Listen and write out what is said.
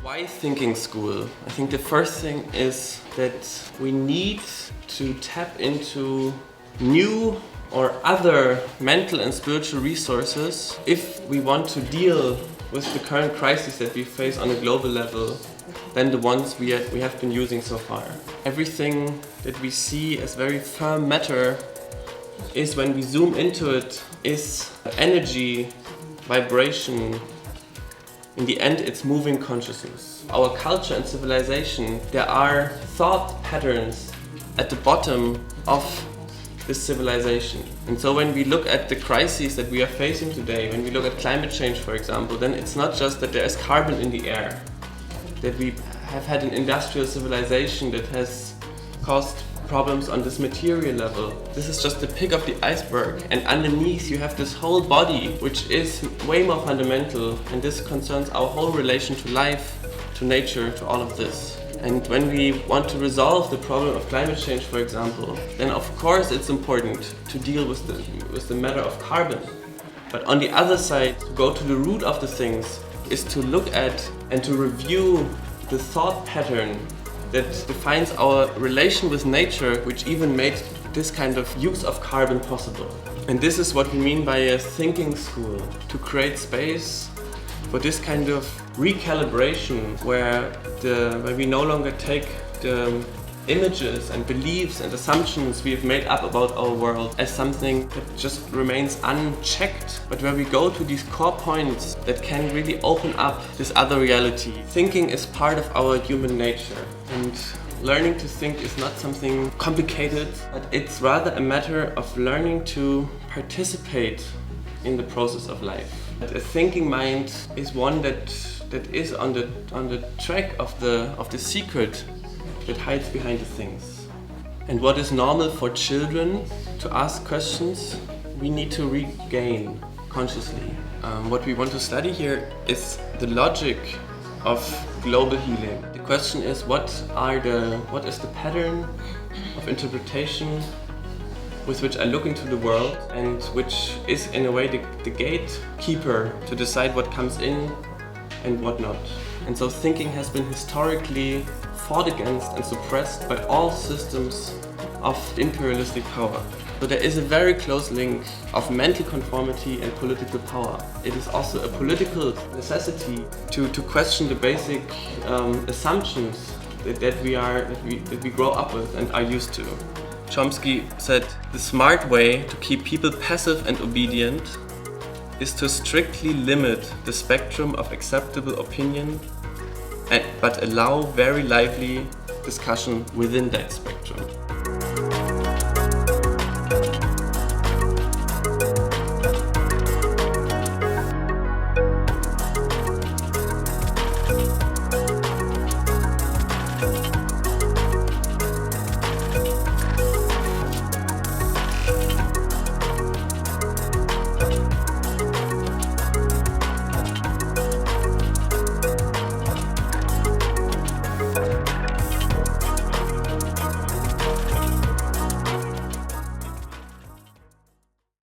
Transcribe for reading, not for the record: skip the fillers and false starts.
Why thinking school? I think the first thing is that we need to tap into new or other mental and spiritual resources if we want to deal with the current crises that we face on a global level than the ones we have been using so far. Everything that we see as very firm matter is, when we zoom into it, is energy, vibration. In the end, it's moving consciousness. Our culture and civilization, there are thought patterns at the bottom of this civilization. And so when we look at the crises that we are facing today, when we look at climate change, for example, then it's not just that there is carbon in the air, that we have had an industrial civilization that has caused problems on this material level. This is just the peak of the iceberg, and underneath you have this whole body which is way more fundamental, and this concerns our whole relation to life, to nature, to all of this. And when we want to resolve the problem of climate change, for example, then of course it's important to deal with the matter of carbon. But on the other side, to go to the root of the things is to look at and to review the thought pattern that defines our relation with nature, which even made this kind of use of carbon possible. And this is what we mean by a thinking school, to create space for this kind of recalibration where we no longer take the images and beliefs and assumptions we have made up about our world as something that just remains unchecked, but where we go to these core points that can really open up this other reality. Thinking is part of our human nature, and learning to think is not something complicated, but it's rather a matter of learning to participate in the process of life. A thinking mind is one that is on the track of the secret that hides behind the things. And what is normal for children to ask questions, we need to regain consciously. What we want to study here is the logic of global healing. The question is, what is the pattern of interpretation with which I look into the world, and which is in a way the gatekeeper to decide what comes in and what not. And so thinking has been historically fought against and suppressed by all systems of imperialistic power. So there is a very close link of mental conformity and political power. It is also a political necessity to question the basic assumptions that we grow up with and are used to. Chomsky said, "The smart way to keep people passive and obedient is to strictly limit the spectrum of acceptable opinion, but allow very lively discussion within that spectrum."